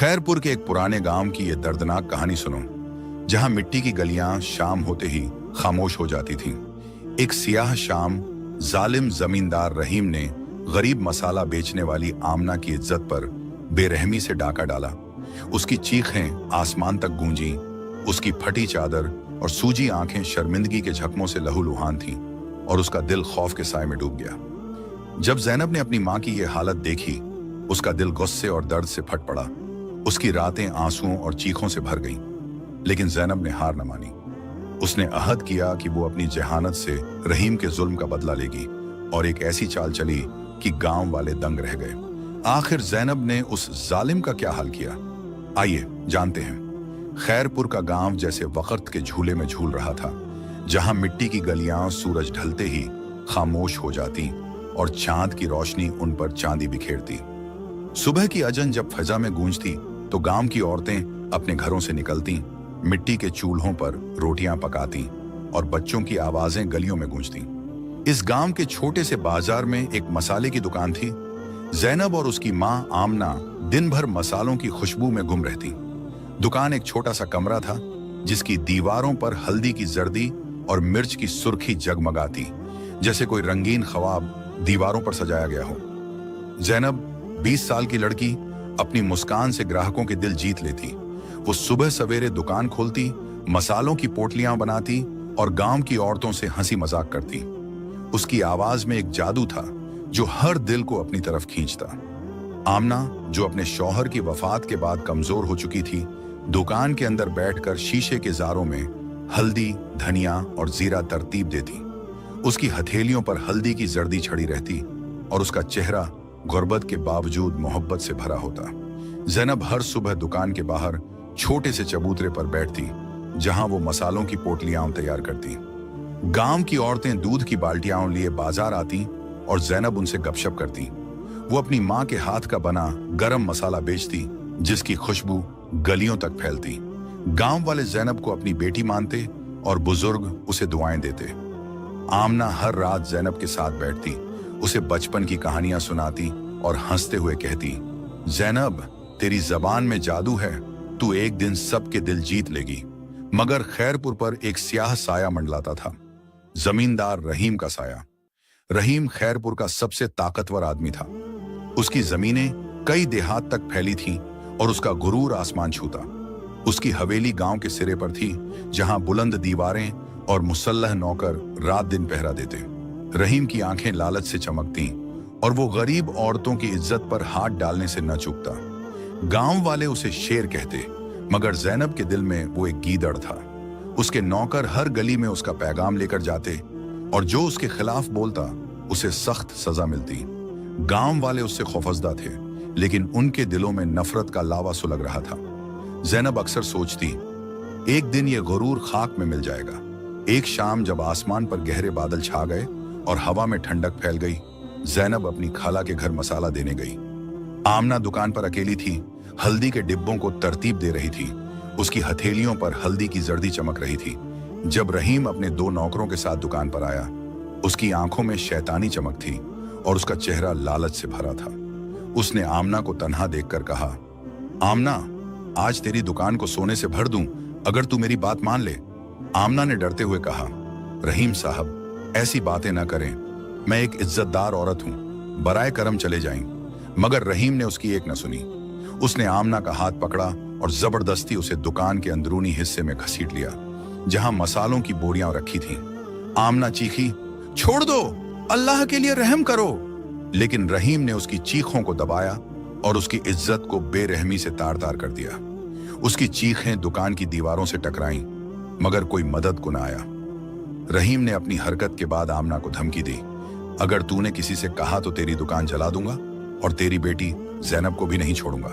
खैरपुर के एक पुराने गांव की यह दर्दनाक कहानी सुनो, जहां मिट्टी की गलियां शाम होते ही खामोश हो जाती थीं। एक सियाह शाम जालिम जमींदार रहीम ने गरीब मसाला बेचने वाली आमना की इज्जत पर बेरहमी से डाका डाला। उसकी चीखें आसमान तक गूंजी, उसकी फटी चादर और सूजी आंखें शर्मिंदगी के झकमों से लहूलुहान थीं और उसका दिल खौफ के साए में डूब गया। जब जैनब ने अपनी मां की यह हालत देखी, उसका दिल गुस्से और दर्द से फट पड़ा। उसकी रातें आंसुओं और चीखों से भर गईं, लेकिन जैनब ने हार न मानी। उसने अहद किया कि वो अपनी जहानत से रहीम के जुल्म का बदला लेगी और एक ऐसी चाल चली कि गांव वाले दंग रह गए। आखिर जैनब ने उस जालिम का क्या हाल किया, आइए जानते हैं। खैरपुर का गांव जैसे वक्त के झूले में झूल रहा था, जहां मिट्टी की गलियां सूरज ढलते ही खामोश हो जाती और चांद की रोशनी उन पर चांदी बिखेरती। सुबह की अजन जब फजा में गूंजती तो गांव की औरतें अपने घरों से निकलती, मिट्टी के चूल्हों पर रोटियां पकाती और बच्चों की आवाजें गलियों में गूंजती। इस गांव के छोटे से बाजार में एक मसाले की दुकान थी। जैनब और उसकी मां आमना दिन भर मसालों की खुशबू में गुम रहती। दुकान एक छोटा सा कमरा था, जिसकी दीवारों पर हल्दी की जर्दी और मिर्च की सुर्खी जगमगाती, जैसे कोई रंगीन ख्वाब दीवारों पर सजाया गया हो। जैनब 20 साल की लड़की अपनी मुस्कान से ग्राहकों के दिल जीत लेती। वो सुबह सवेरे दुकान खोलती, मसालों की पोटलियां बनाती और गांव की औरतों से हंसी मजाक करती। उसकी आवाज में एक जादू था जो हर दिल को अपनी तरफ खींचता। आमना, जो अपने शौहर की वफात के बाद कमजोर हो चुकी थी, दुकान के अंदर बैठकर शीशे के जारों में हल्दी, धनिया और जीरा तरतीब देती। उसकी हथेलियों पर हल्दी की जर्दी छड़ी रहती और उसका चेहरा गुर्बत के बावजूद मोहब्बत से भरा होता। जैनब हर सुबह दुकान के बाहर छोटे से चबूतरे पर बैठती, जहां वो मसालों की पोटलियां तैयार करती। गांव की औरतें दूध की बाल्टियां लिए बाजार आती और जैनब उनसे गपशप करती। वो अपनी मां के हाथ का बना गरम मसाला बेचती, जिसकी खुशबू गलियों तक फैलती। गांव वाले जैनब को अपनी बेटी मानते और बुजुर्ग उसे दुआएं देते। आमना हर रात जैनब के साथ बैठती, उसे बचपन की कहानियां सुनाती और हंसते हुए कहती, जैनब, तेरी जबान में जादू है, तू एक दिन सबके दिल जीत लेगी। मगर खैरपुर पर एक स्याह साया मंडलाता था, जमींदार रहीम का साया। रहीम खैरपुर का सबसे ताकतवर आदमी था। उसकी जमीनें कई देहात तक फैली थीं और उसका गुरूर आसमान छूता। उसकी हवेली गांव के सिरे पर थी, जहां बुलंद दीवारें और मुसल्लह नौकर रात दिन पहरा देते। रहीम की आंखें लालच से चमकती और वो गरीब औरतों की इज्जत पर हाथ डालने से न चूकता। गांव वाले उसे शेर कहते, मगर जैनब के दिल में वो एक गीदड़ था। उसके नौकर हर गली में उसका पैगाम लेकर जाते और जो उसके खिलाफ बोलता उसे सख्त सजा मिलती। गांव वाले उससे खौफजदा थे, लेकिन उनके दिलों में नफरत का लावा सुलग रहा था। जैनब अक्सर सोचती, एक दिन ये गुरूर खाक में मिल जाएगा। एक शाम जब आसमान पर गहरे बादल छा गए और हवा में ठंडक फैल गई, जैनब अपनी खाला के घर मसाला देने गई। आमना दुकान पर अकेली थी, हल्दी के डिब्बों को तरतीब दे रही थी। उसकी हथेलियों पर हल्दी की जर्दी चमक रही थी। जब रहीम अपने 2 नौकरों के साथ दुकान पर आया, उसकी आंखों में शैतानी चमक थी और उसका चेहरा लालच से भरा था। उसने आमना को तन्हा देखकर कहा, आमना, आज तेरी दुकान को सोने से भर दूं अगर तू मेरी बात मान ले। आमना ने डरते हुए कहा, रहीम साहब, ऐसी बातें ना करें, मैं एक इज्जतदार औरत हूं, बराए करम चले जाएं। मगर रहीम ने उसकी एक न सुनी। उसने आमना का हाथ पकड़ा और जबरदस्ती उसे दुकान के अंदरूनी हिस्से में घसीट लिया, जहां मसालों की बोरियां रखी थीं। आमना चीखी, छोड़ दो, अल्लाह के लिए रहम करो। लेकिन रहीम ने उसकी चीखों को दबाया और उसकी इज्जत को बेरहमी से तार तार कर दिया। उसकी चीखें दुकान की दीवारों से टकराईं, मगर कोई मदद को न आया। रहीम ने अपनी हरकत के बाद आमना को धमकी दी, अगर तूने किसी से कहा तो तेरी दुकान जला दूंगा और तेरी बेटी जैनब को भी नहीं छोड़ूंगा।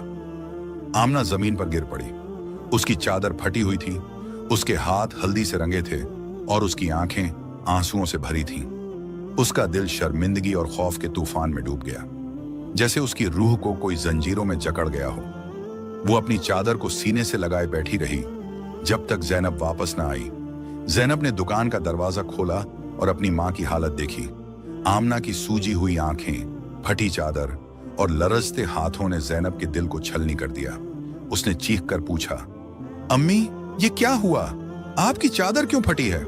आमना जमीन पर गिर पड़ी। उसकी चादर फटी हुई थी, उसके हाथ हल्दी से रंगे थे और उसकी आंखें आंसुओं से भरी थीं। उसका दिल शर्मिंदगी और खौफ के तूफान में डूब गया, जैसे उसकी रूह को कोई जंजीरों में जकड़ गया हो। वो अपनी चादर को सीने से लगाए बैठी रही जब तक जैनब वापस न आई। जैनब ने दुकान का दरवाजा खोला और अपनी मां की हालत देखी। आमना की सूजी हुई आंखें, फटी चादर और लरजते हाथों ने जैनब के दिल को छलनी कर दिया। उसने चीख कर पूछा, अम्मी ये क्या हुआ? आपकी चादर क्यों फटी है?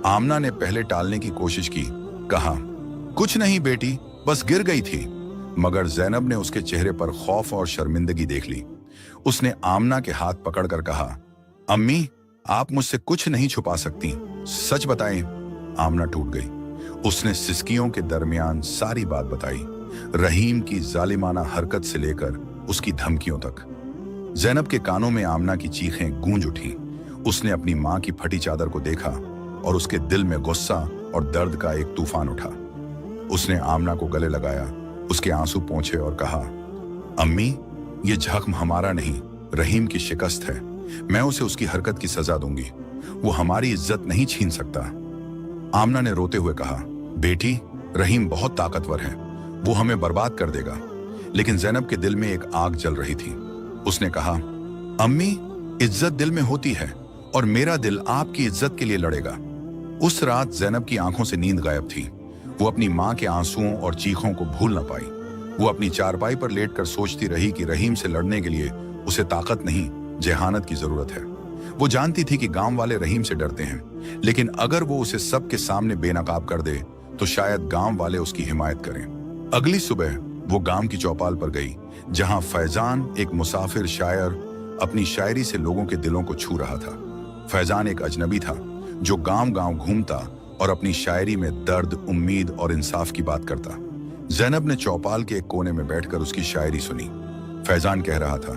आमना ने पहले टालने की कोशिश की, कहा, कुछ नहीं बेटी, बस गिर गई थी। मगर ज़ैनब ने उसके चेहरे पर खौफ और शर्मिंदगी देख ली। उसने आमना के हाथ पकड़कर कहा, अम्मी आप मुझसे कुछ नहीं छुपा सकती, सच बताएं। आमना टूट गई। उसने सिसकियों के दरमियान सारी बात बताई, रहीम की जालिमाना हरकत से लेकर उसकी धमकियों तक। ज़ैनब के कानों में आमना की चीखें गूंज उठी। उसने अपनी मां की फटी चादर को देखा और उसके दिल में गुस्सा और दर्द का एक तूफान उठा। उसने आमना को गले लगाया, उसके आंसू पोंछे और कहा, अम्मी ये जख्म हमारा नहीं, रहीम की शिकस्त है। मैं उसे उसकी हरकत की सजा दूंगी। वो हमारी इज्जत नहीं छीन सकता। आमना ने रोते हुए कहा, बेटी रहीम बहुत ताकतवर है, वो हमें बर्बाद कर देगा। लेकिन ज़ैनब के दिल में एक आग जल रही थी। उसने कहा, अम्मी इज्जत दिल में होती है और मेरा दिल आपकी इज्जत के लिए लड़ेगा। उस रात ज़ैनब की आंखों से नींद गायब थी। वो अपनी मां के आंसुओं और चीखों को भूल न पाई। वो अपनी चारपाई पर लेटकर सोचती रही कि रहीम से लड़ने के लिए उसे ताकत नहीं, जेहानत की जरूरत है। वो जानती थी कि गांव वाले रहीम से डरते हैं, लेकिन अगर वो उसे सबके सामने बेनकाब कर दे तो शायद गांव वाले उसकी हिमायत करें। अगली सुबह वो गांव की चौपाल पर गई, जहां फैजान एक मुसाफिर शायर अपनी शायरी से लोगों के दिलों को छू रहा था। फैजान एक अजनबी था जो गांव-गांव घूमता और अपनी शायरी में दर्द, उम्मीद और इंसाफ की बात करता। ज़ैनब ने चौपाल के एक कोने में बैठकर उसकी शायरी सुनी। फैजान कह रहा था,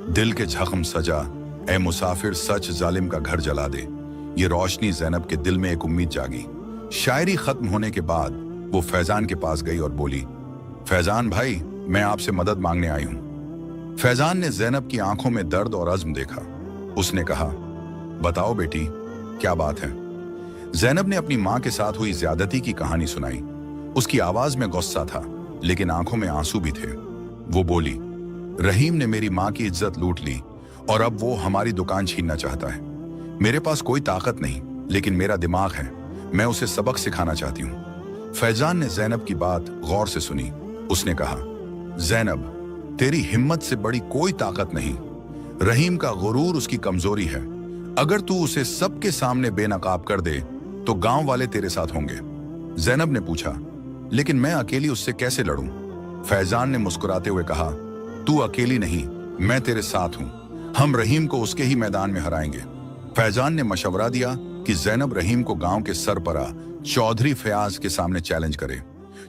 दिल के जख्म सजा, ए मुसाफिर सच जालिम का घर जला दे। ये रोशनी ज़ैनब के दिल में एक उम्मीद जागी। शायरी खत्म होने के बाद वो फैजान के पास गई और बोली, फैजान भाई मैं आपसे मदद मांगने आई हूं। फैजान ने ज़ैनब की आंखों में दर्द और अज़्म देखा। उसने कहा, बताओ बेटी क्या बात है? ज़ैनब ने अपनी मां के साथ हुई ज्यादती की कहानी सुनाई। उसकी आवाज में गुस्सा था, लेकिन आंखों में आंसू भी थे। वो बोली, रहीम ने मेरी मां की इज्जत लूट ली और अब वो हमारी दुकान छीनना चाहता है। मेरे पास कोई ताकत नहीं, लेकिन मेरा दिमाग है, मैं उसे सबक सिखाना चाहती हूँ। फैजान ने ज़ैनब की बात गौर से सुनी। उसने कहा, ज़ैनब तेरी हिम्मत से बड़ी कोई ताकत नहीं। रहीम का गुरूर उसकी कमजोरी है। अगर तू उसे सबके सामने बेनकाब कर दे तो गांव वाले तेरे साथ होंगे। ज़ैनब ने पूछा, लेकिन मैं अकेली उससे कैसे लड़ूं? फैजान ने मुस्कुराते हुए कहा, तू अकेली नहीं, मैं तेरे साथ हूं। हम रहीम को उसके ही मैदान में हराएंगे। फैजान ने मशवरा दिया कि ज़ैनब रहीम को गांव के सरबरा चौधरी फयाज के सामने चैलेंज करे।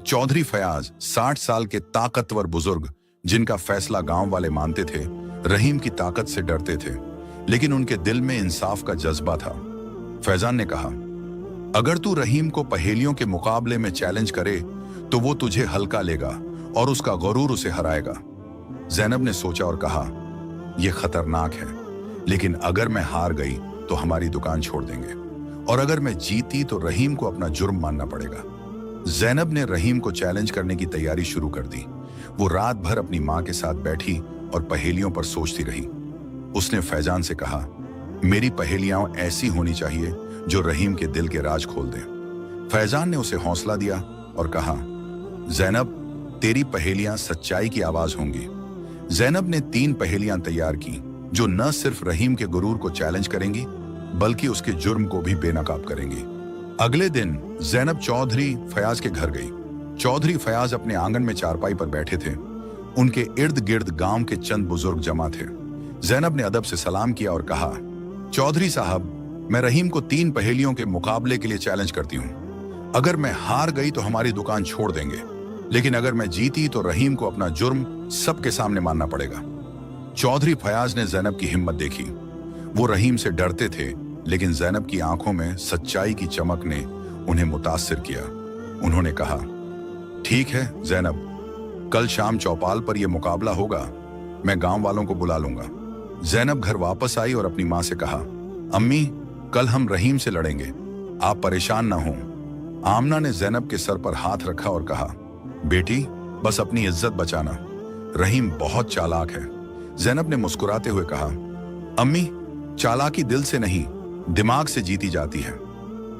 चौधरी फयाज 60 साल के ताकतवर बुजुर्ग, जिनका फैसला गांव वाले मानते थे। रहीम की ताकत से डरते थे, लेकिन उनके दिल में इंसाफ का जज्बा था। फैजान ने कहा, अगर तू रहीम को पहेलियों के मुकाबले में चैलेंज करे तो वो तुझे हल्का लेगा और उसका गुरूर उसे हराएगा। ज़ैनब ने सोचा और कहा, यह खतरनाक है, लेकिन अगर मैं हार गई तो हमारी दुकान छोड़ देंगे, और अगर मैं जीती तो रहीम को अपना जुर्म मानना पड़ेगा। ज़ैनब ने रहीम को चैलेंज करने की तैयारी शुरू कर दी। वो रात भर अपनी मां के साथ बैठी और पहेलियों पर सोचती रही। उसने फैजान से कहा, मेरी पहेलियां ऐसी होनी चाहिए जो रहीम के दिल के राज खोल दें। फैजान ने उसे हौसला दिया और कहा, ज़ैनब तेरी पहेलियां सच्चाई की आवाज होंगी। ज़ैनब ने 3 पहेलियां तैयार की जो न सिर्फ रहीम के गुरूर को चैलेंज करेंगी, बल्कि उसके जुर्म को भी बेनकाब करेंगी। अगले दिन ज़ैनब चौधरी फयाज के घर गई। चौधरी फयाज अपने आंगन में चारपाई पर बैठे थे। उनके इर्द गिर्द गांव के चंद बुजुर्ग जमा थे। ज़ैनब ने अदब से सलाम किया और कहा, चौधरी साहब मैं रहीम को 3 पहेलियों के मुकाबले के लिए चैलेंज करती हूँ। अगर मैं हार गई तो हमारी दुकान छोड़ देंगे, लेकिन अगर मैं जीती तो रहीम को अपना जुर्म सबके सामने मानना पड़ेगा। चौधरी फयाज ने ज़ैनब की हिम्मत देखी। वो रहीम से डरते थे, लेकिन ज़ैनब की आंखों में सच्चाई की चमक ने उन्हें मुतासिर किया। उन्होंने कहा, ठीक है ज़ैनब, कल शाम चौपाल पर यह मुकाबला होगा। मैं गांव वालों को बुला लूंगा। ज़ैनब घर वापस आई और अपनी मां से कहा, अम्मी कल हम रहीम से लड़ेंगे, आप परेशान ना हो। आमना ने ज़ैनब के सर पर हाथ रखा और कहा, बेटी बस अपनी इज्जत बचाना, रहीम बहुत चालाक है। ज़ैनब ने मुस्कुराते हुए कहा, अम्मी चालाकी दिल से नहीं, दिमाग से जीती जाती है।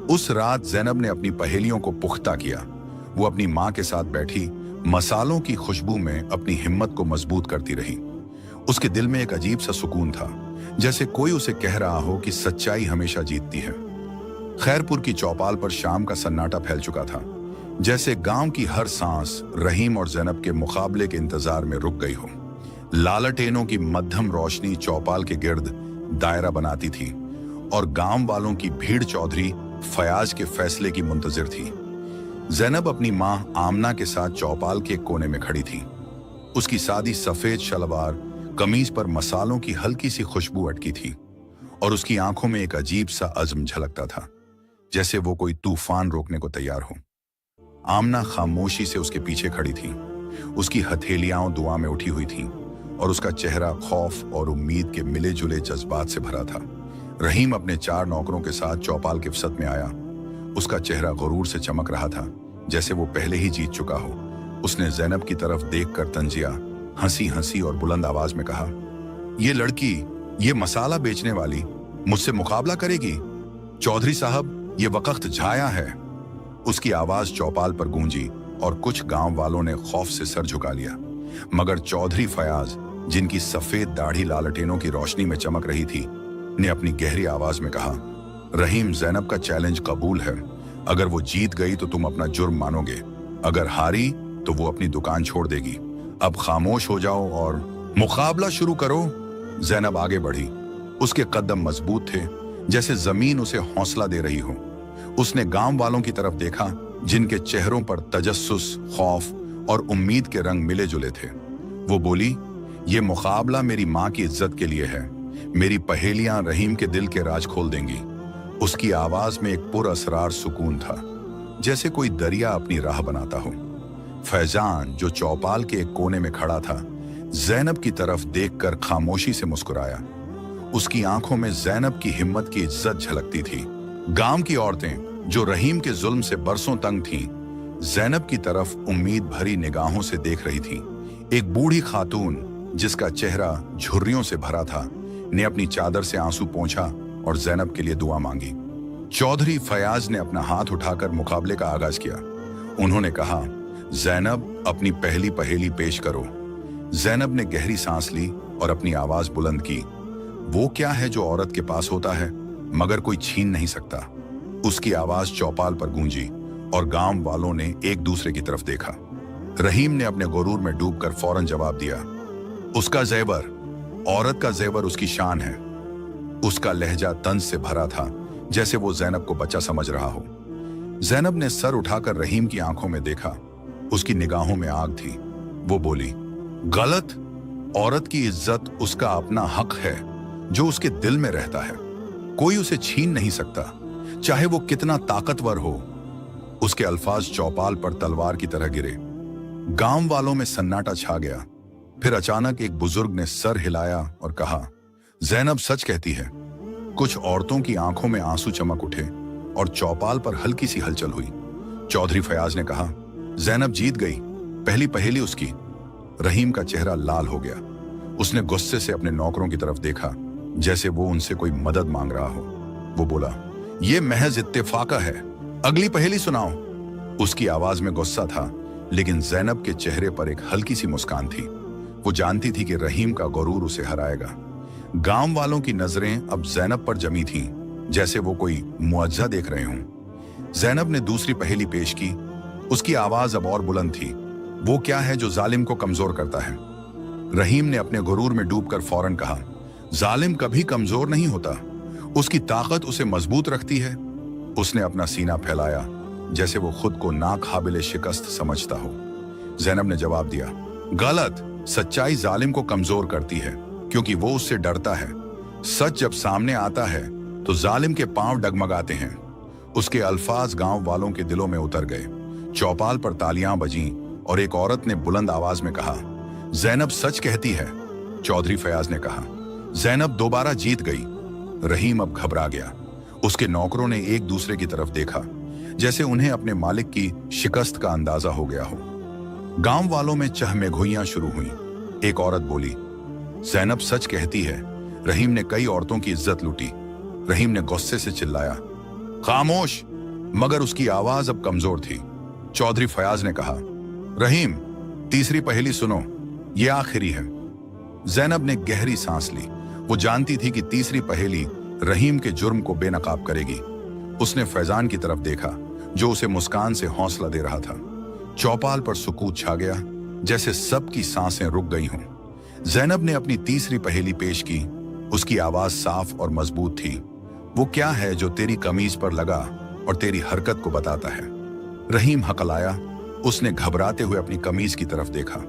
उस रात ज़ैनब ने अपनी पहेलियों को पुख्ता किया। वो अपनी मां के साथ बैठी मसालों की खुशबू में अपनी हिम्मत को मजबूत करती रही। उसके दिल में एक अजीब सा सुकून था, जैसे कोई उसे कह रहा हो कि सच्चाई हमेशा जीतती है। खैरपुर की चौपाल पर शाम का सन्नाटा फैल चुका था, जैसे गांव की हर सांस रहीम और जैनब के मुकाबले के इंतजार में रुक गई हो। लालटेनों की मध्यम रोशनी चौपाल के गिर्द दायरा बनाती थी और गांव वालों की भीड़ चौधरी फयाज के फैसले की मुंतजिर थी। जैनब अपनी मां आमना के साथ चौपाल के एक कोने में खड़ी थी। उसकी सादी सफेद शलवार कमीज पर मसालों की हल्की सी खुशबू अटकी थी और उसकी आंखों में एक अजीब सा अज़्म झलकता था, जैसे वो कोई तूफान रोकने को तैयार हो। आमना खामोशी से उसके पीछे खड़ी थी। उसकी हथेलियां दुआ में उठी हुई थीं और उसका चेहरा खौफ और उम्मीद के मिले जुले जज्बात से भरा था। रहीम अपने 4 नौकरों के साथ चौपाल की वसत में आया। उसका चेहरा गुरूर से चमक रहा था, जैसे वो पहले ही जीत चुका हो। उसने जैनब की तरफ देखकर तंजिया हंसी हंसी और बुलंद आवाज में कहा, ये लड़की, ये मसाला बेचने वाली मुझसे मुकाबला करेगी? चौधरी साहब, ये वक्त झाया है। उसकी आवाज चौपाल पर गूंजी और कुछ गांव वालों ने खौफ से सर झुका लिया, मगर चौधरी फयाज, जिनकी सफेद दाढ़ी लालटेनों की रोशनी में चमक रही थी, ने अपनी गहरी आवाज में कहा, रहीम, जैनब का चैलेंज कबूल है। अगर वो जीत गई तो तुम अपना जुर्म मानोगे, अगर हारी तो वो अपनी दुकान छोड़ देगी। अब खामोश हो जाओ और मुकाबला शुरू करो। जैनब आगे बढ़ी। उसके कदम मजबूत थे, जैसे जमीन उसे हौसला दे रही हो। उसने गांव वालों की तरफ देखा, जिनके चेहरों पर तजस्सुस, खौफ और उम्मीद के रंग मिले जुले थे। वो बोली, ये मुकाबला मेरी माँ की इज्जत के लिए है। मेरी पहेलियां रहीम के दिल के राज खोल देंगी। उसकी आवाज में एक पुरअसरार सुकून था, जैसे कोई दरिया अपनी राह बनाता हो। फैजान, जो चौपाल के एक कोने में खड़ा था, जैनब की तरफ देखकर खामोशी से मुस्कुराया। उसकी आंखों में जैनब की हिम्मत की इज्जत झलकती थी। गांव की औरतें, जो रहीम के जुल्म से बरसों तंग थीं, जैनब की तरफ उम्मीद भरी निगाहों से देख रही थीं। एक बूढ़ी खातून, जिसका चेहरा झुर्रियों से भरा था, ने अपनी चादर से आंसू पोंछा और जैनब के लिए दुआ मांगी। चौधरी फयाज ने अपना हाथ उठाकर मुकाबले का आगाज किया। उन्होंने कहा, जैनब, अपनी पहली पहेली पेश करो। जैनब ने गहरी सांस ली और अपनी आवाज बुलंद की। वो क्या है जो औरत के पास होता है मगर कोई छीन नहीं सकता? उसकी आवाज चौपाल पर गूंजी और गांव वालों ने एक दूसरे की तरफ देखा। रहीम ने अपने गुरूर में डूबकर फौरन जवाब दिया, उसका जेवर, औरत का जेवर उसकी शान है। उसका लहजा तंज से भरा था, जैसे वो जैनब को बच्चा समझ रहा हो। जैनब ने सर उठाकर रहीम की आंखों में देखा। उसकी निगाहों में आग थी। वो बोली, गलत। औरत की इज्जत उसका अपना हक है, जो उसके दिल में रहता है। कोई उसे छीन नहीं सकता, चाहे वो कितना ताकतवर हो। उसके अल्फाज चौपाल पर तलवार की तरह गिरे। गांव वालों में सन्नाटा छा गया। फिर अचानक एक बुजुर्ग ने सर हिलाया और कहा, जैनब सच कहती है। कुछ औरतों की आंखों में आंसू चमक उठे और चौपाल पर हल्की सी हलचल हुई। चौधरी फयाज ने कहा, जैनब जीत गई। पहली पहेली उसकी। रहीम का चेहरा लाल हो गया। उसने गुस्से से अपने नौकरों की तरफ देखा, जैसे वो उनसे कोई मदद मांग रहा हो। वो बोला, यह महज इत्तेफाका है, अगली पहेली सुनाओ। उसकी आवाज में गुस्सा था, लेकिन जैनब के चेहरे पर एक हल्की सी मुस्कान थी। वो जानती थी कि रहीम का गुरूर उसे हराएगा। गांव वालों की नजरें अब जैनब पर जमी थीं, जैसे वो कोई मुअज्जा देख रहे हों। जैनब ने दूसरी पहेली पेश की। उसकी आवाज अब और बुलंद थी। वो क्या है जो जालिम को कमजोर करता है? रहीम ने अपने गुरूर में डूबकर फौरन कहा, जालिम कभी कमजोर नहीं होता, उसकी ताकत उसे मजबूत रखती है। उसने अपना सीना फैलाया, जैसे वो खुद को नाकाबिले शिकस्त समझता हो। जैनब ने जवाब दिया, गलत। सच्चाई जालिम को कमजोर करती है, क्योंकि वो उससे डरता है। सच जब सामने आता है तो जालिम के पांव डगमगाते हैं। उसके अल्फाज गांव वालों के दिलों में उतर गए। चौपाल पर तालियां बजीं और एक औरत ने बुलंद आवाज में कहा, जैनब सच कहती है। चौधरी फयाज ने कहा, जैनब दोबारा जीत गई। रहीम अब घबरा गया। उसके नौकरों ने एक दूसरे की तरफ देखा, जैसे उन्हें अपने मालिक की शिकस्त का अंदाजा हो गया हो। गांव वालों में चहमेघोइयां शुरू हुई। एक औरत बोली, जैनब सच कहती है। रहीम ने कई औरतों की इज्जत लूटी। रहीम ने गुस्से से चिल्लाया, खामोश। मगर उसकी आवाज अब कमजोर थी। चौधरी फयाज ने कहा, रहीम, तीसरी पहेली सुनो, ये आखिरी है। जैनब ने गहरी सांस ली। वो जानती थी कि तीसरी पहेली रहीम के जुर्म को बेनकाब करेगी। उसने फैजान की तरफ देखा, जो उसे मुस्कान से हौसला दे रहा था। चौपाल पर सुकूत छा गया, जैसे सबकी सांसें रुक गई हों। जैनब ने अपनी तीसरी पहेली पेश की। उसकी आवाज साफ और मजबूत थी। वो क्या है जो तेरी कमीज पर लगा और तेरी हरकत को बताता है? रहीम हकलाया। उसने घबराते हुए अपनी कमीज की तरफ देखा।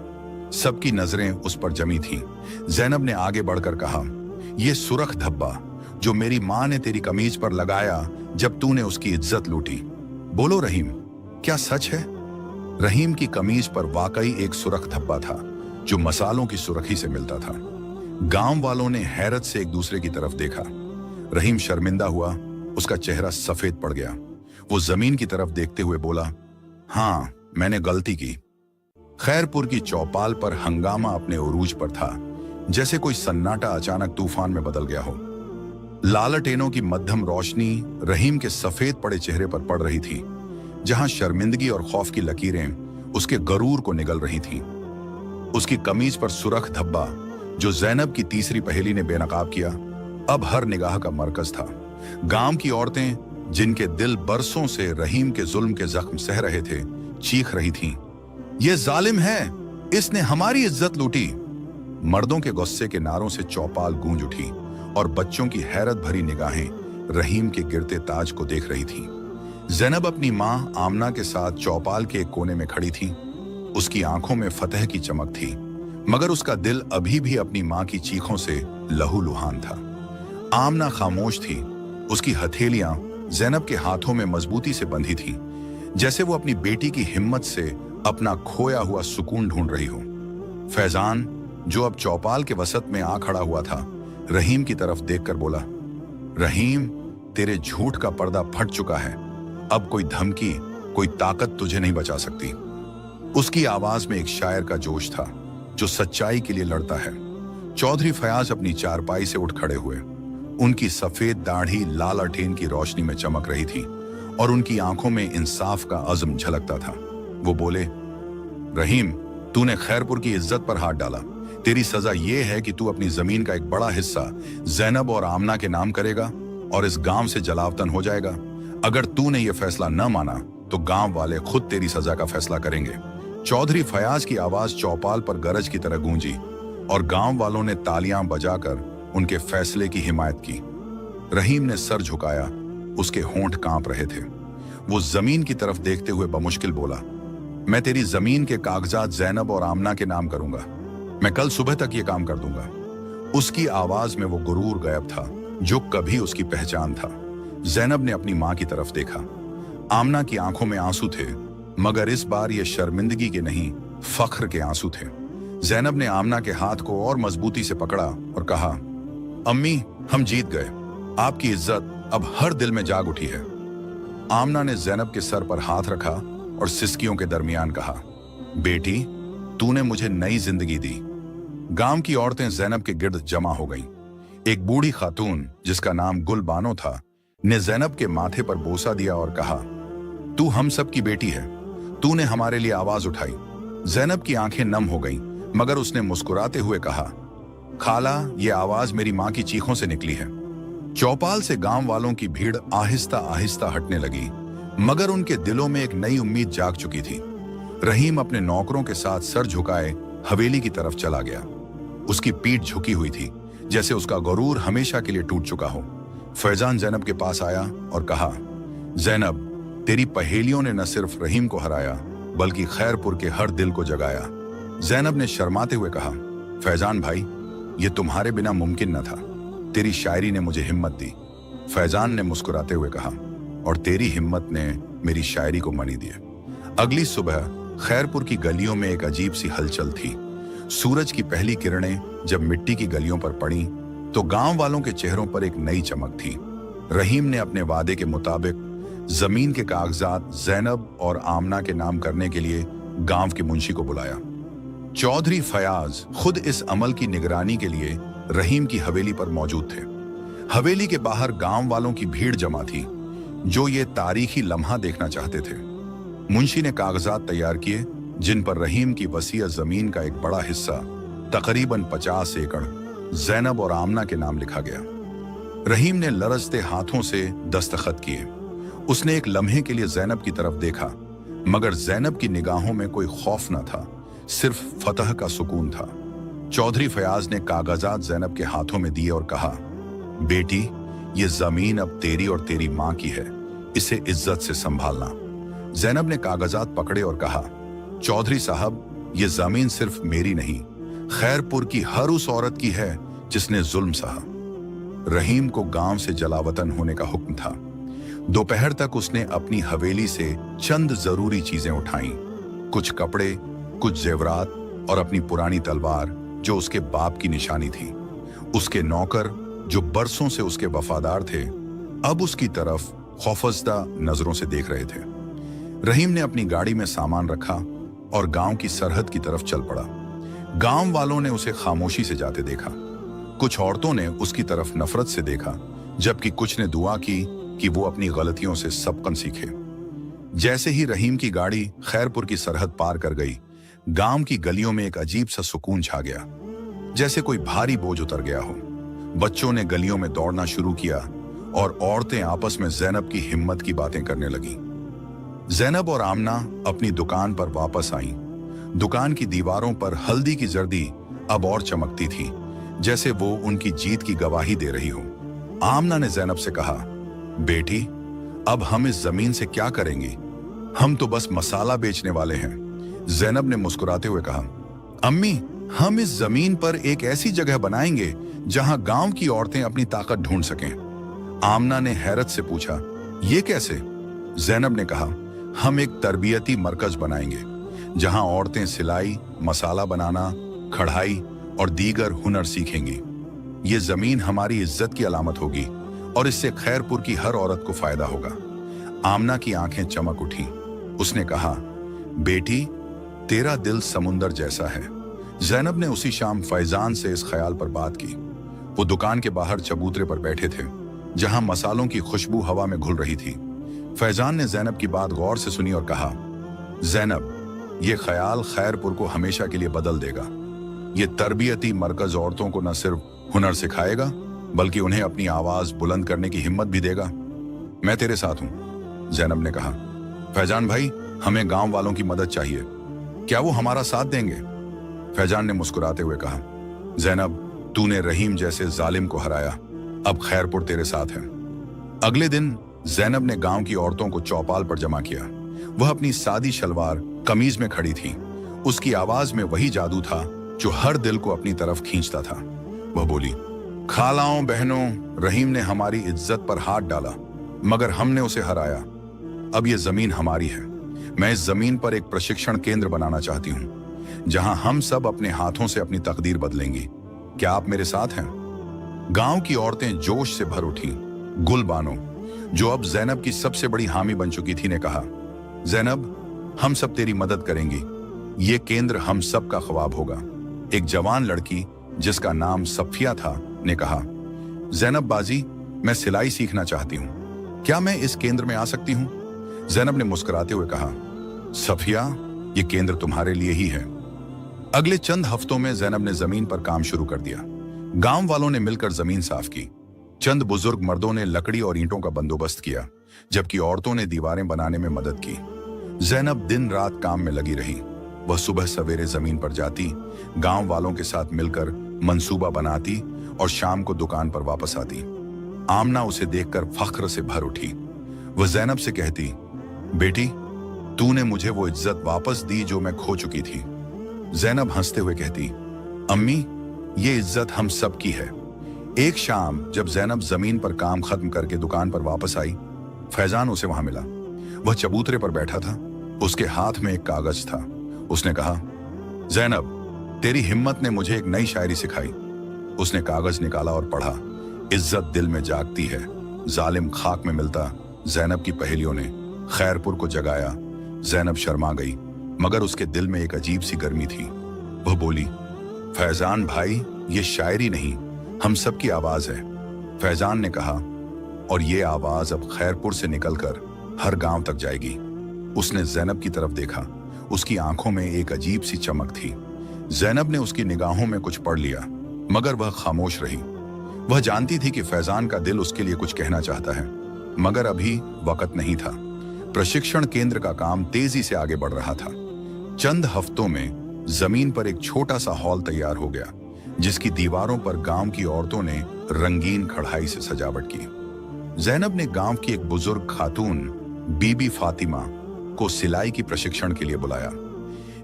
सबकी नजरें उस पर जमी थीं। जैनब ने आगे बढ़कर कहा, यह सुरख धब्बा जो मेरी मां ने तेरी कमीज पर लगाया जब तूने उसकी इज्जत लूटी। बोलो रहीम, क्या सच है? रहीम की कमीज पर वाकई एक सुरख धब्बा था, जो मसालों की सुर्खी से मिलता था। गांव वालों ने हैरत से एक दूसरे की तरफ देखा। रहीम शर्मिंदा हुआ। उसका चेहरा सफेद पड़ गया। वो जमीन की तरफ देखते हुए बोला, हाँ, मैंने गलती की। खैरपुर की चौपाल पर हंगामा अपने उरूज पर था, जैसे कोई सन्नाटा अचानक तूफान में बदल गया हो। लालटेनों की मध्यम रोशनी रहीम के सफेद पड़े चेहरे पर पड़ रही थी, जहां शर्मिंदगी और खौफ की लकीरें उसके गरूर को निगल रही थीं। उसकी कमीज पर सुरख धब्बा, जो जैनब की तीसरी पहेली ने बेनकाब किया, अब हर निगाह का मरकज था। गांव की औरतें, जिनके दिल बरसों से रहीम के जुल्म के जख्म सह रहे थे, चीख रही थीं, ये जालिम है, इसने हमारी इज्जत लूटी। मर्दों के गुस्से के नारों से चौपाल गूंज उठी और बच्चों की हैरत भरी निगाहें रहीम के गिरते ताज को देख रही थीं। जैनब अपनी मां आमना के साथ चौपाल के एक कोने में खड़ी थी। उसकी आंखों में फतह की चमक थी, मगर उसका दिल अभी भी अपनी मां की चीखों से लहूलुहान था। आमना खामोश थी। उसकी हथेलियां जैनब के हाथों में मजबूती से बंधी थीं, जैसे वो अपनी बेटी की हिम्मत से अपना खोया हुआ सुकून ढूंढ रही हो। फैजान, जो अब चौपाल के वसत में आ खड़ा हुआ था, रहीम की तरफ देखकर बोला, रहीम, तेरे झूठ का पर्दा फट चुका है। अब कोई धमकी, कोई ताकत तुझे नहीं बचा सकती। उसकी आवाज में एक शायर का जोश था, जो सच्चाई के लिए लड़ता है। चौधरी फयाज अपनी चारपाई से उठ खड़े हुए। उनकी सफेद दाढ़ी लालटेन की रोशनी में चमक रही थी और उनकी आंखों में इंसाफ का अज़्म झलकता था। वो बोले, रहीम, तूने खैरपुर की इज्जत पर हाथ डाला। तेरी सजा ये है कि तू अपनी जमीन का एक बड़ा हिस्सा जैनब और आमना के नाम करेगा और इस गांव से जलावतन हो जाएगा। अगर तूने ये फैसला न माना तो गांव वाले खुद तेरी सजा का फैसला करेंगे। चौधरी फयाज की आवाज चौपाल पर गरज की तरह गूंजी और गांव वालों ने तालियां बजाकर उनके फैसले की हिमायत की। रहीम ने सर झुकाया। उसके होंठ कांप रहे थे। वो जमीन की तरफ देखते हुए बमुश्किल बोला, मैं तेरी जमीन के कागजात जैनब और आमना के नाम करूंगा। मैं कल सुबह तक ये काम कर दूंगा। उसकी आवाज में वो गुरूर गायब था, जो कभी उसकी पहचान था। जैनब ने अपनी मां की तरफ देखा। आमना की आंखों में आंसू थे, मगर इस बार ये शर्मिंदगी के नहीं, फख्र के आंसू थे। जैनब ने आमना के हाथ को और मजबूती से पकड़ा और कहा, अम्मी, हम जीत गए। आपकी इज्जत अब हर दिल में जाग उठी है। आमना ने जैनब के सर पर हाथ रखा और सिसकियों के दरमियान कहा, बेटी, तूने मुझे नई जिंदगी दी। गांव की औरतें जैनब के गिर्द जमा हो गईं। एक बूढ़ी खातून, जिसका नाम गुल बानो था, ने जैनब के माथे पर बोसा दिया और कहा, तू हम सब की बेटी है। तूने हमारे लिए आवाज उठाई। जैनब की आंखें नम हो गईं, मगर उसने मुस्कुराते हुए कहा, खाला, ये आवाज मेरी मां की चीखों से निकली है। चौपाल से गांव वालों की भीड़ आहिस्ता आहिस्ता हटने लगी, मगर उनके दिलों में एक नई उम्मीद जाग चुकी थी। रहीम अपने नौकरों के साथ सर झुकाए हवेली की तरफ चला गया। उसकी पीठ झुकी हुई थी, जैसे उसका गरूर हमेशा के लिए टूट चुका हो। फैजान जैनब के पास आया और कहा, जैनब, तेरी पहेलियों ने न सिर्फ रहीम को हराया, बल्कि खैरपुर के हर दिल को जगाया। जैनब ने शर्माते हुए कहा, फैजान भाई, ये तुम्हारे बिना मुमकिन न था। तेरी शायरी ने मुझे हिम्मत दी। फैजान ने मुस्कुराते हुए कहा, और तेरी हिम्मत ने मेरी शायरी को मनी दिया। अगली सुबह खैरपुर की गलियों में एक अजीब सी हलचल थी। सूरज की पहली किरणें जब मिट्टी की गलियों पर पड़ी, तो गांव वालों के चेहरों पर एक नई चमक थी। रहीम ने अपने वादे के मुताबिक जमीन के कागजात जैनब और आमना के नाम करने के लिए गांव के मुंशी को बुलाया। चौधरी फयाज खुद इस अमल की निगरानी के लिए रहीम की हवेली पर मौजूद थे। हवेली के बाहर गांव वालों की भीड़ जमा थी, जो ये तारीखी लम्हा देखना चाहते थे। मुंशी ने कागजात तैयार किए, जिन पर रहीम की वसीयत जमीन का एक बड़ा हिस्सा तकरीबन 50 एकड़ जैनब और आमना के नाम लिखा गया। रहीम ने लरजते हाथों से दस्तखत किए। उसने एक लम्हे के लिए जैनब की तरफ देखा, मगर जैनब की निगाहों में कोई खौफ न था, सिर्फ फतह का सुकून था। चौधरी फयाज ने कागजात जैनब के हाथों में दिए और कहा, बेटी, ये जमीन अब तेरी और तेरी माँ की है, इसे इज्जत से संभालना। जैनब ने कागजात पकड़े और कहा, चौधरी साहब, ये जमीन सिर्फ मेरी नहीं, खैरपुर की हर उस औरत की है जिसने जुल्म सहा। रहीम को गांव से जलावतन होने का हुक्म था। दोपहर तक उसने अपनी हवेली से चंद जरूरी चीजें उठाईं, कुछ कपड़े, कुछ जेवरात और अपनी पुरानी तलवार जो उसके बाप की निशानी थी। उसके नौकर जो बरसों से उसके वफादार थे, अब उसकी तरफ खौफजदा नजरों से देख रहे थे। रहीम ने अपनी गाड़ी में सामान रखा और गांव की सरहद की तरफ चल पड़ा। गांव वालों ने उसे खामोशी से जाते देखा। कुछ औरतों ने उसकी तरफ नफरत से देखा, जबकि कुछ ने दुआ की कि वो अपनी गलतियों से सबकन सीखे। जैसे ही रहीम की गाड़ी खैरपुर की सरहद पार कर गई, गांव की गलियों में एक अजीब सा सुकून छा गया, जैसे कोई भारी बोझ उतर गया हो। बच्चों ने गलियों में दौड़ना शुरू किया और औरतें आपस में जैनब की हिम्मत की बातें करने लगीं। जैनब और आमना अपनी दुकान पर वापस आईं। दुकान की दीवारों पर हल्दी की जर्दी अब और चमकती थी, जैसे वो उनकी जीत की गवाही दे रही हो। आमना ने जैनब से कहा, बेटी, अब हम इस जमीन से क्या करेंगे? हम तो बस मसाला बेचने वाले हैं। जैनब ने मुस्कुराते हुए कहा, अम्मी, हम इस जमीन पर एक ऐसी जगह बनाएंगे जहां गांव की औरतें अपनी ताकत ढूंढ सकें। आमना ने हैरत से पूछा, ये कैसे? जैनब ने कहा, हम एक तरबियती मरकज बनाएंगे जहां औरतें सिलाई, मसाला बनाना, कढ़ाई और दीगर हुनर सीखेंगी। ये जमीन हमारी इज्जत की अलामत होगी और इससे खैरपुर की हर औरत को फायदा होगा। आमना की आंखें चमक उठी। उसने कहा, बेटी, तेरा दिल समुंदर जैसा है। जैनब ने उसी शाम फैजान से इस ख्याल पर बात की। वो दुकान के बाहर चबूतरे पर बैठे थे, जहां मसालों की खुशबू हवा में घुल रही थी। फैजान ने जैनब की बात गौर से सुनी और कहा, जैनब, ये ख्याल खैरपुर को हमेशा के लिए बदल देगा। ये तरबियती मरकज औरतों को न सिर्फ हुनर सिखाएगा, बल्कि उन्हें अपनी आवाज बुलंद करने की हिम्मत भी देगा। मैं तेरे साथ हूं, जैनब ने कहा। फैजान भाई, हमें गांव वालों की मदद चाहिए, क्या वो हमारा साथ देंगे? फैजान ने मुस्कुराते हुए कहा, जैनब, तूने रहीम जैसे जालिम को हराया, अब खैरपुर तेरे साथ है। अगले दिन जैनब ने गांव की औरतों को चौपाल पर जमा किया। वह अपनी सादी शलवार कमीज में खड़ी थी। उसकी आवाज में वही जादू था जो हर दिल को अपनी तरफ खींचता था। वह बोली, खालाओं बहनों, रहीम ने हमारी इज्जत पर हाथ डाला, मगर हमने उसे हराया। अब यह जमीन हमारी है। मैं इस जमीन पर एक प्रशिक्षण केंद्र बनाना चाहती हूं, जहां हम सब अपने हाथों से अपनी तकदीर बदलेंगी। क्या आप मेरे साथ हैं? गांव की औरतें जोश से भर उठी। गुलबानो, जो अब जैनब की सबसे बड़ी हामी बन चुकी थी, ने कहा, जैनब, हम सब तेरी मदद करेंगी। ये केंद्र हम सब का ख्वाब होगा। एक जवान लड़की जिसका नाम सफिया था ने कहा, जैनब बाजी, मैं सिलाई सीखना चाहती हूँ, क्या मैं इस केंद्र में आ सकती हूँ? जैनब ने मुस्कुराते हुए कहा, सफिया, ये केंद्र तुम्हारे लिए ही है। अगले चंद हफ्तों में जैनब ने जमीन पर काम शुरू कर दिया। गांव वालों ने मिलकर जमीन साफ की। चंद बुजुर्ग मर्दों ने लकड़ी और ईंटों का बंदोबस्त किया, जबकि औरतों ने दीवारें बनाने में मदद की। जैनब दिन रात काम में लगी रही। वह सुबह सवेरे जमीन पर जाती, गांव वालों के साथ मिलकर मंसूबा बनाती और शाम को दुकान पर वापस आती। आमना उसे देखकर फख्र से भर उठी। वह जैनब से कहती, बेटी, तूने मुझे वो इज्जत वापस दी जो मैं खो चुकी थी। जैनब हंसते हुए कहती, अम्मी, ये इज्जत हम सब की है। एक शाम जब जैनब जमीन पर काम खत्म करके दुकान पर वापस आई, फैजान उसे वहां मिला। वह चबूतरे पर बैठा था। उसके हाथ में एक कागज था। उसने कहा, जैनब, तेरी हिम्मत ने मुझे एक नई शायरी सिखाई। उसने कागज निकाला और पढ़ा, इज्जत दिल में जागती है, जालिम खाक में मिलता। जैनब की पहेलियों ने खैरपुर को जगाया। जैनब शर्मा गई, मगर उसके दिल में एक अजीब सी गर्मी थी। वह बोली, फैजान भाई, ये शायरी नहीं, हम सब की आवाज है। फैजान ने कहा, और ये आवाज अब खैरपुर से निकलकर हर गांव तक जाएगी। उसने जैनब की तरफ देखा। उसकी आंखों में एक अजीब सी चमक थी। जैनब ने उसकी निगाहों में कुछ पढ़ लिया, मगर वह खामोश रही। वह जानती थी कि फैजान का दिल उसके लिए कुछ कहना चाहता है, मगर अभी वक्त नहीं था। प्रशिक्षण केंद्र का काम तेजी से आगे बढ़ रहा था। चंद हफ्तों में जमीन पर एक छोटा सा हॉल तैयार हो गया, जिसकी दीवारों पर गांव की औरतों ने रंगीन कढ़ाई से सजावट की। जैनब ने गांव की एक बुजुर्ग खातून बीबी फातिमा को सिलाई की प्रशिक्षण के लिए बुलाया।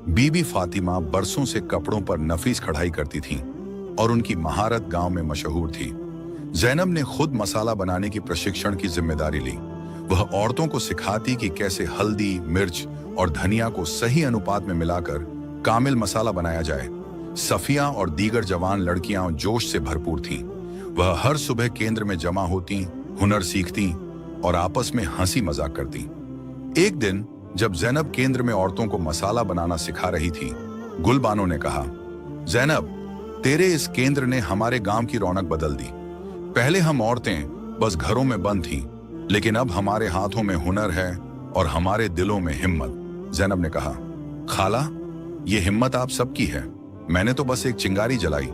बीबी फातिमा बरसों से कपड़ों पर नफीस कढ़ाई करती थीं और उनकी महारत गांव में मशहूर थी। जैनब ने खुद मसाला बनाने की प्रशिक्षण की जिम्मेदारी ली। वह औरतों को सिखाती कि कैसे हल्दी, मिर्च और धनिया को सही अनुपात में मिलाकर कामिल मसाला बनाया जाए। सफिया और दीगर जवान लड़कियां जोश से भरपूर थीं। वह हर सुबह केंद्र में जमा होती, हुनर सीखती और आपस में हंसी मजाक करती। एक दिन जब जैनब केंद्र में औरतों को मसाला बनाना सिखा रही थी, गुलबानो ने कहा, जैनब, तेरे इस केंद्र ने हमारे गांव की रौनक बदल दी। पहले हम औरतें बस घरों में बंद थीं, लेकिन अब हमारे हाथों में हुनर है और हमारे दिलों में हिम्मत। जैनब ने कहा, खाला, ये हिम्मत आप सबकी है, मैंने तो बस एक चिंगारी जलाई।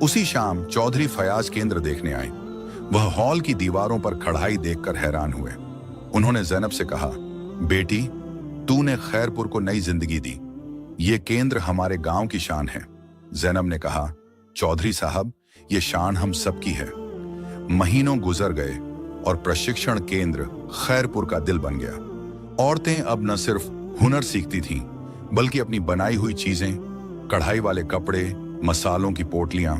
उसी शाम चौधरी फयाज केंद्र देखने आए। वह हॉल की दीवारों पर कढ़ाई देखकर हैरान हुए। उन्होंने जैनब से कहा, बेटी, तूने खैरपुर को नई जिंदगी दी। ये केंद्र हमारे गांव की शान है। जैनब ने कहा, चौधरी साहब, ये शान हम सबकी है। महीनों गुजर गए और प्रशिक्षण केंद्र खैरपुर का दिल बन गया। औरतें अब न सिर्फ हुनर सीखती थीं, बल्कि अपनी बनाई हुई चीजें, कढ़ाई वाले कपड़े, मसालों की पोटलियां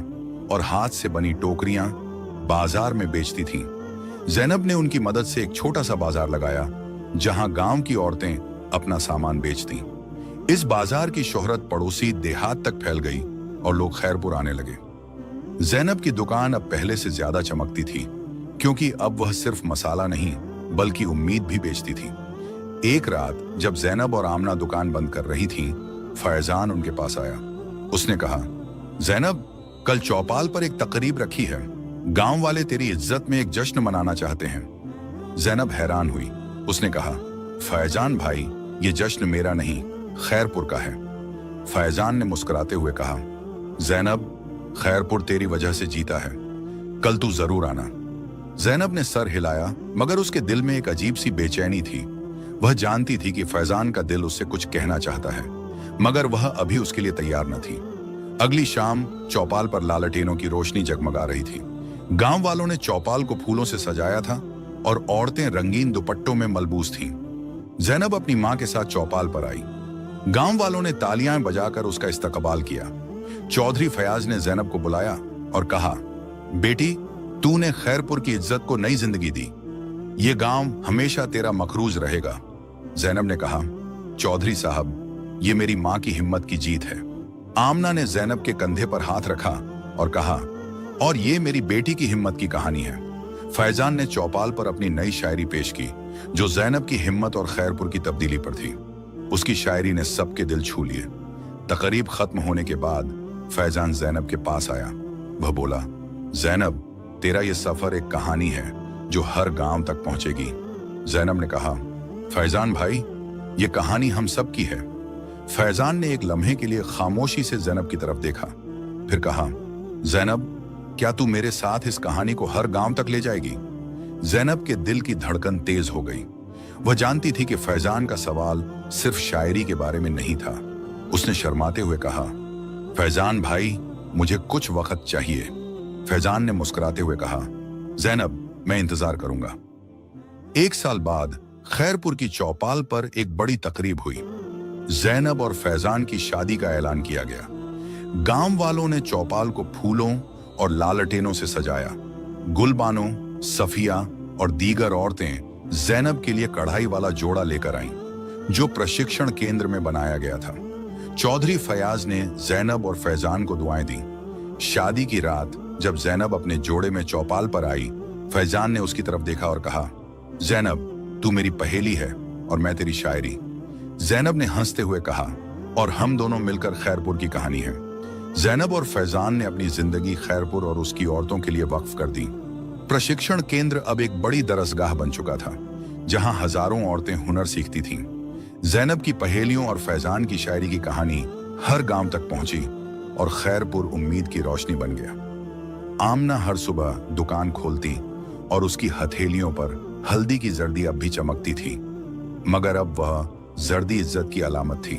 और हाथ से बनी टोकरियां बाजार में बेचती थीं। जैनब ने उनकी मदद से एक छोटा सा बाजार लगाया, जहां गांव की औरतें अपना सामान बेचती। इस बाजार की शोहरत पड़ोसी देहात तक फैल गई और लोग खैरपुर आने लगे। जैनब की दुकान अब पहले से ज्यादा चमकती थी, क्योंकि अब वह सिर्फ मसाला नहीं बल्कि उम्मीद भी बेचती थी। एक रात जब जैनब और आमना दुकान बंद कर रही थीं, फैजान उनके पास आया। उसने कहा, जैनब, कल चौपाल पर एक तकरीब रखी है। गांव वाले तेरी इज्जत में एक जश्न मनाना चाहते हैं। जैनब हैरान हुई। उसने कहा, फैजान भाई, ये जश्न मेरा नहीं, खैरपुर का है। फैजान ने मुस्कुराते हुए कहा, जैनब, खैरपुर तेरी वजह से जीता है, कल तू जरूर आना। जैनब ने सर हिलाया, मगर उसके दिल में एक अजीब सी बेचैनी थी। वह जानती थी कि फैजान का दिल उससे कुछ कहना चाहता है, मगर वह अभी उसके लिए तैयार न थी। अगली शाम चौपाल पर लालटेनों की रोशनी जगमगा रही थी। गांव वालों ने चौपाल को फूलों से सजाया था और औरतें रंगीन दुपट्टों में मलबूस थीं। जैनब अपनी मां के साथ चौपाल पर आई। गांव वालों ने तालियां बजाकर उसका इस्तकबाल किया। चौधरी फयाज ने जैनब को बुलाया और कहा, बेटी, तूने खैरपुर की इज्जत को नई जिंदगी दी। ये गांव हमेशा तेरा मखरूज रहेगा। जैनब ने कहा, चौधरी साहब, ये मेरी मां की हिम्मत की जीत है। आमना ने जैनब के कंधे पर हाथ रखा और कहा, और ये मेरी बेटी की हिम्मत की कहानी है। फैजान ने चौपाल पर अपनी नई शायरी पेश की, जो जैनब की हिम्मत और खैरपुर की तब्दीली पर थी। उसकी शायरी ने सबके दिल छू लिए। तकरीब खत्म होने के बाद फैजान जैनब के पास आया। वह बोला, जैनब, तेरा ये सफर एक कहानी है जो हर गांव तक पहुंचेगी। जैनब ने कहा, फैजान भाई, ये कहानी हम सब की है। फैजान ने एक लम्हे के लिए खामोशी से जैनब की तरफ देखा, फिर कहा, जैनब, क्या तू मेरे साथ इस कहानी को हर गांव तक ले जाएगी? जैनब के दिल की धड़कन तेज हो गई। वह जानती थी कि फैजान का सवाल सिर्फ शायरी के बारे में नहीं था। उसने शर्माते हुए कहा, फैजान भाई, मुझे कुछ वक्त चाहिए। फैजान ने मुस्कुराते हुए कहा, जैनब, मैं इंतजार करूंगा। एक साल बाद खैरपुर की चौपाल पर एक बड़ी तकरीब हुई। जैनब और फैजान की शादी का ऐलान किया गया। गांव वालों ने चौपाल को फूलों और लालटेनों से सजाया। गुलबानो, सफिया और दीगर औरतें जैनब के लिए कढ़ाई वाला जोड़ा लेकर आईं, जो प्रशिक्षण केंद्र में बनाया गया था। चौधरी फयाज ने जैनब और फैजान को दुआएं दी। शादी की रात जब जैनब अपने जोड़े में चौपाल पर आई, फैजान ने उसकी तरफ देखा और कहा, जैनब, तू मेरी पहेली है और मैं तेरी शायरी। जैनब ने हंसते हुए कहा, और हम दोनों मिलकर खैरपुर की कहानी है। जैनब और फैजान ने अपनी जिंदगी खैरपुर और उसकी औरतों के लिए वक्फ कर दी। प्रशिक्षण केंद्र अब एक बड़ी दरसगाह बन चुका था, जहां हजारों औरतें हुनर सीखती थीं। जैनब की पहेलियों और फैजान की शायरी की कहानी हर गांव तक पहुंची और खैरपुर उम्मीद की रोशनी बन गया। आमना हर सुबह दुकान खोलती और उसकी हथेलियों पर हल्दी की जर्दी अब भी चमकती थी, मगर अब वह जर्दी इज्जत की अलामत थी।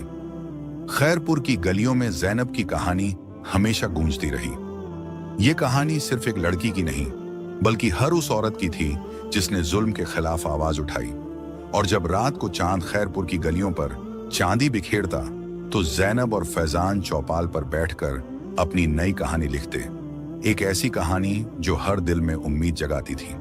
खैरपुर की गलियों में ज़ैनब की कहानी हमेशा गूंजती रही। ये कहानी सिर्फ एक लड़की की नहीं, बल्कि हर उस औरत की थी जिसने जुल्म के खिलाफ आवाज उठाई। और जब रात को चांद खैरपुर की गलियों पर चांदी बिखेरता, तो ज़ैनब और फैजान चौपाल पर बैठकर अपनी नई कहानी लिखते, एक ऐसी कहानी जो हर दिल में उम्मीद जगाती थी।